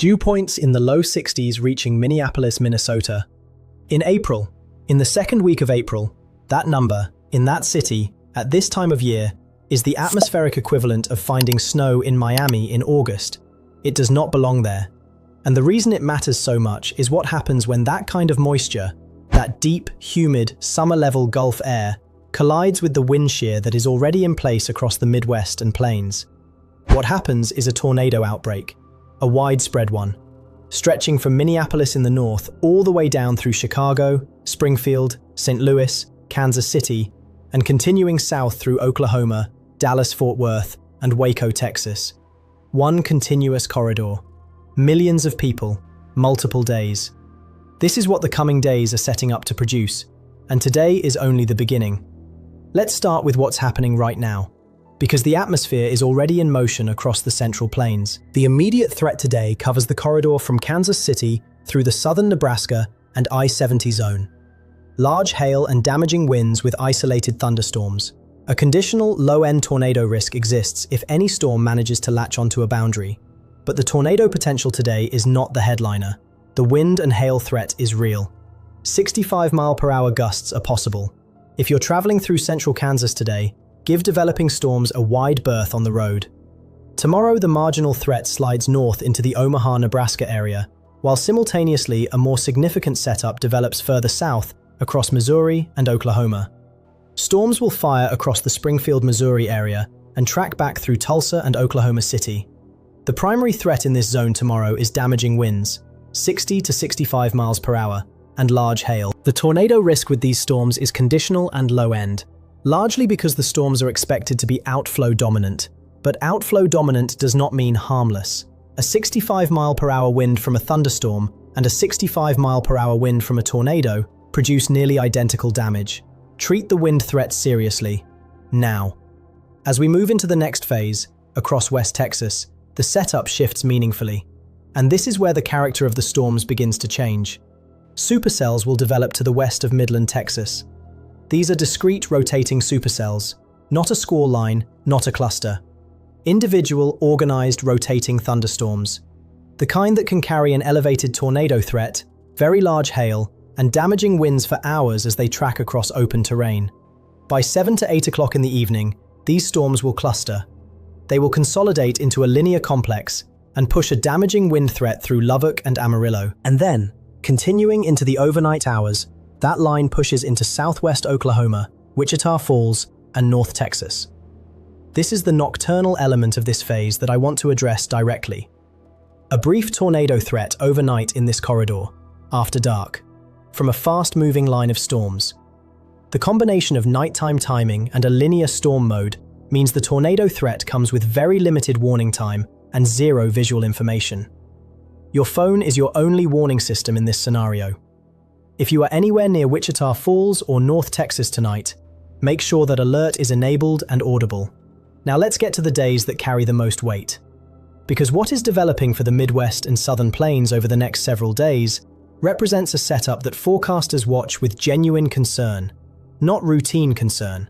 Dew points in the low 60s reaching Minneapolis, Minnesota. In April, in the second week of April, that number, in that city, at this time of year, is the atmospheric equivalent of finding snow in Miami in August. It does not belong there. And the reason it matters so much is what happens when that kind of moisture, that deep, humid, summer-level Gulf air, collides with the wind shear that is already in place across the Midwest and plains. What happens is a tornado outbreak, a widespread one, stretching from Minneapolis in the north all the way down through Chicago, Springfield, St. Louis, Kansas City, and continuing south through Oklahoma, Dallas-Fort Worth, and Waco, Texas. One continuous corridor. Millions of people, multiple days. This is what the coming days are setting up to produce, and today is only the beginning. Let's start with what's happening right now, because the atmosphere is already in motion across the Central Plains. The immediate threat today covers the corridor from Kansas City through the southern Nebraska and I-70 zone. Large hail and damaging winds with isolated thunderstorms. A conditional low-end tornado risk exists if any storm manages to latch onto a boundary. But the tornado potential today is not the headliner. The wind and hail threat is real. 65-mile-per-hour gusts are possible. If you're traveling through central Kansas today, give developing storms a wide berth on the road. Tomorrow, the marginal threat slides north into the Omaha, Nebraska area, while simultaneously a more significant setup develops further south across Missouri and Oklahoma. Storms will fire across the Springfield, Missouri area and track back through Tulsa and Oklahoma City. The primary threat in this zone tomorrow is damaging winds, 60 to 65 miles per hour, and large hail. The tornado risk with these storms is conditional and low-end, largely because the storms are expected to be outflow dominant. But outflow dominant does not mean harmless. A 65-mile-per-hour wind from a thunderstorm and a 65-mile-per-hour wind from a tornado produce nearly identical damage. Treat the wind threat seriously, now. As we move into the next phase, across West Texas, the setup shifts meaningfully. And this is where the character of the storms begins to change. Supercells will develop to the west of Midland, Texas. These are discrete rotating supercells, not a squall line, not a cluster. Individual, organized, rotating thunderstorms. The kind that can carry an elevated tornado threat, very large hail, and damaging winds for hours as they track across open terrain. By 7 to 8 o'clock in the evening, these storms will cluster. They will consolidate into a linear complex and push a damaging wind threat through Lubbock and Amarillo. And then, continuing into the overnight hours, that line pushes into southwest Oklahoma, Wichita Falls, and North Texas. This is the nocturnal element of this phase that I want to address directly. A brief tornado threat overnight in this corridor, after dark, from a fast-moving line of storms. The combination of nighttime timing and a linear storm mode means the tornado threat comes with very limited warning time and zero visual information. Your phone is your only warning system in this scenario. If you are anywhere near Wichita Falls or North Texas tonight, make sure that alert is enabled and audible. Now let's get to the days that carry the most weight. Because what is developing for the Midwest and Southern Plains over the next several days represents a setup that forecasters watch with genuine concern, not routine concern.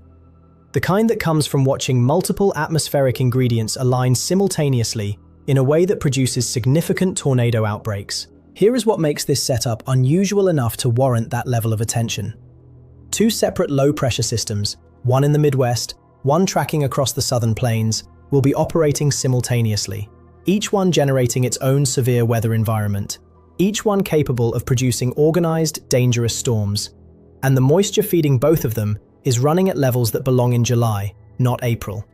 The kind that comes from watching multiple atmospheric ingredients align simultaneously in a way that produces significant tornado outbreaks. Here is what makes this setup unusual enough to warrant that level of attention. Two separate low-pressure systems, one in the Midwest, one tracking across the Southern Plains, will be operating simultaneously, each one generating its own severe weather environment, each one capable of producing organized, dangerous storms. And the moisture feeding both of them is running at levels that belong in July, not April.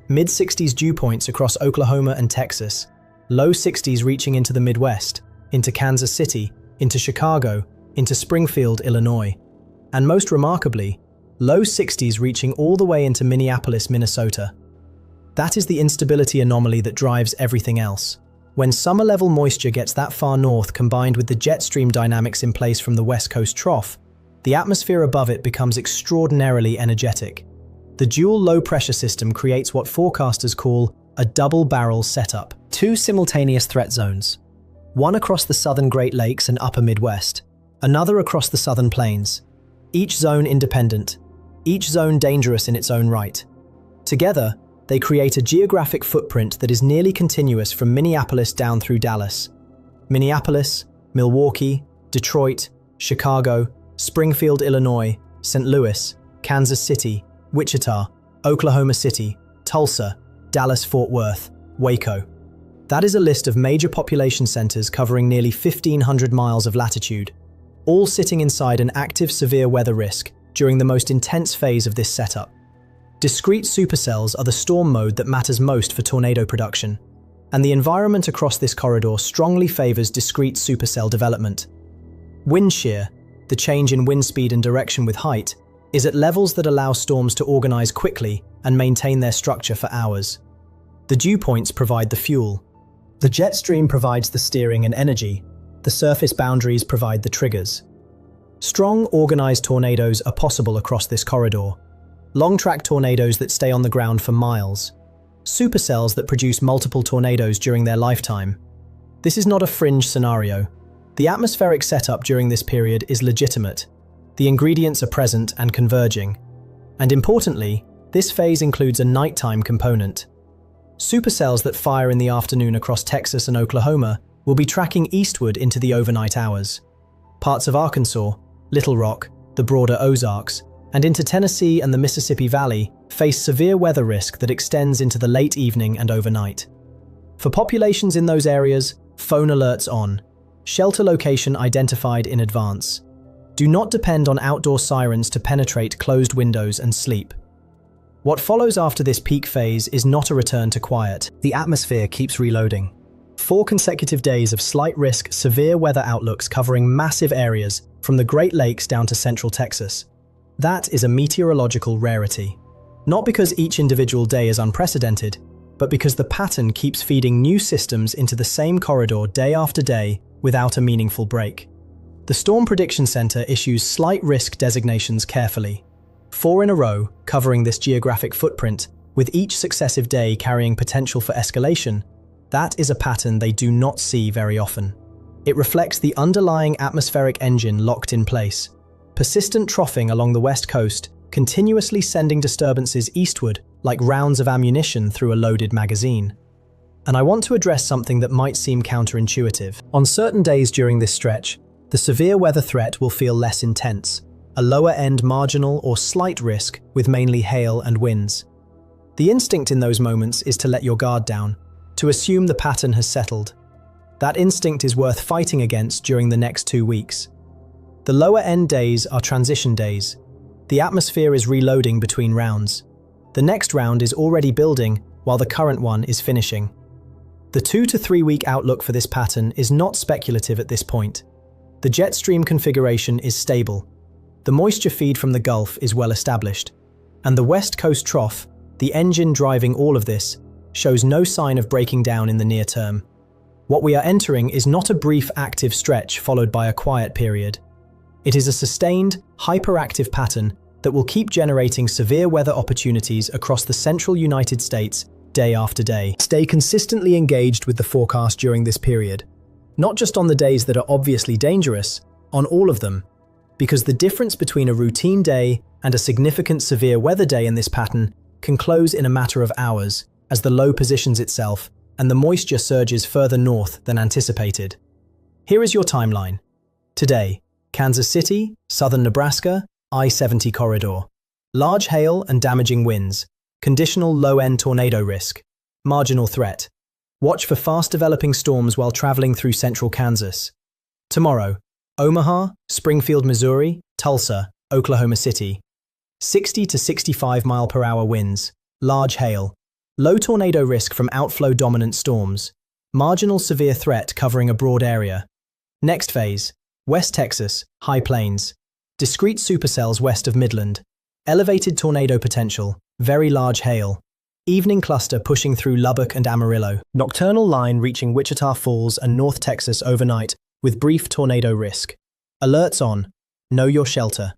Mid-60s dew points across Oklahoma and Texas, low 60s reaching into the Midwest, into Kansas City, into Chicago, into Springfield, Illinois, and most remarkably, low 60s reaching all the way into Minneapolis, Minnesota. That is the instability anomaly that drives everything else. When summer-level moisture gets that far north combined with the jet stream dynamics in place from the West Coast trough, the atmosphere above it becomes extraordinarily energetic. The dual low-pressure system creates what forecasters call a double-barrel setup. Two simultaneous threat zones. One across the southern Great Lakes and upper Midwest, another across the southern plains. Each zone independent, each zone dangerous in its own right. Together, they create a geographic footprint that is nearly continuous from Minneapolis down through Dallas. Minneapolis, Milwaukee, Detroit, Chicago, Springfield, Illinois, St. Louis, Kansas City, Wichita, Oklahoma City, Tulsa, Dallas-Fort Worth, Waco. That is a list of major population centers covering nearly 1,500 miles of latitude, all sitting inside an active severe weather risk during the most intense phase of this setup. Discrete supercells are the storm mode that matters most for tornado production, and the environment across this corridor strongly favors discrete supercell development. Wind shear, the change in wind speed and direction with height, is at levels that allow storms to organize quickly and maintain their structure for hours. The dew points provide the fuel. The jet stream provides the steering and energy. The surface boundaries provide the triggers. Strong, organized tornadoes are possible across this corridor. Long-track tornadoes that stay on the ground for miles. Supercells that produce multiple tornadoes during their lifetime. This is not a fringe scenario. The atmospheric setup during this period is legitimate. The ingredients are present and converging. And importantly, this phase includes a nighttime component. Supercells that fire in the afternoon across Texas and Oklahoma will be tracking eastward into the overnight hours. Parts of Arkansas, Little Rock, the broader Ozarks, and into Tennessee and the Mississippi Valley face severe weather risk that extends into the late evening and overnight. For populations in those areas, phone alerts on. Shelter location identified in advance. Do not depend on outdoor sirens to penetrate closed windows and sleep. What follows after this peak phase is not a return to quiet. The atmosphere keeps reloading. 4 consecutive days of slight risk, severe weather outlooks covering massive areas from the Great Lakes down to central Texas. That is a meteorological rarity. Not because each individual day is unprecedented, but because the pattern keeps feeding new systems into the same corridor day after day without a meaningful break. The Storm Prediction Center issues slight risk designations carefully. 4 in a row, covering this geographic footprint, with each successive day carrying potential for escalation. That is a pattern they do not see very often. It reflects the underlying atmospheric engine locked in place. Persistent troughing along the west coast, continuously sending disturbances eastward like rounds of ammunition through a loaded magazine. And I want to address something that might seem counterintuitive. On certain days during this stretch, the severe weather threat will feel less intense. A lower-end marginal or slight risk with mainly hail and winds. The instinct in those moments is to let your guard down, to assume the pattern has settled. That instinct is worth fighting against during the next 2 weeks. The lower-end days are transition days. The atmosphere is reloading between rounds. The next round is already building while the current one is finishing. The 2 to 3 week outlook for this pattern is not speculative at this point. The jet stream configuration is stable. The moisture feed from the Gulf is well established, and the West Coast trough, the engine driving all of this, shows no sign of breaking down in the near term. What we are entering is not a brief active stretch followed by a quiet period. It is a sustained, hyperactive pattern that will keep generating severe weather opportunities across the central United States day after day. Stay consistently engaged with the forecast during this period, not just on the days that are obviously dangerous, on all of them. Because the difference between a routine day and a significant severe weather day in this pattern can close in a matter of hours as the low positions itself and the moisture surges further north than anticipated. Here is your timeline. Today, Kansas City, southern Nebraska, I-70 corridor. Large hail and damaging winds. Conditional low-end tornado risk. Marginal threat. Watch for fast-developing storms while traveling through central Kansas. Tomorrow, Omaha, Springfield, Missouri, Tulsa, Oklahoma City. 60 to 65 mile/hour winds, large hail, low tornado risk from outflow dominant storms, marginal severe threat covering a broad area. Next phase, West Texas, high plains, discrete supercells west of Midland, elevated tornado potential, very large hail, evening cluster pushing through Lubbock and Amarillo, nocturnal line reaching Wichita Falls and North Texas overnight, with brief tornado risk. Alerts on. Know your shelter.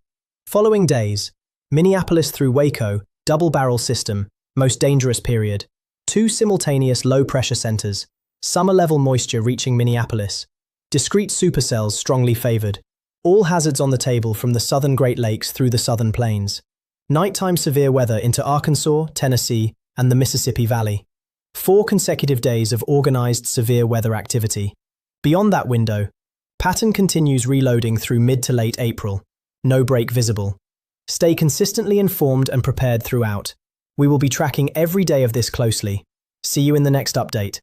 Following days, Minneapolis through Waco, double barrel system, most dangerous period. 2 simultaneous low-pressure centers. Summer-level moisture reaching Minneapolis. Discrete supercells strongly favored. All hazards on the table from the southern Great Lakes through the southern plains. Nighttime severe weather into Arkansas, Tennessee, and the Mississippi Valley. 4 consecutive days of organized severe weather activity. Beyond that window, pattern continues reloading through mid to late April. No break visible. Stay consistently informed and prepared throughout. We will be tracking every day of this closely. See you in the next update.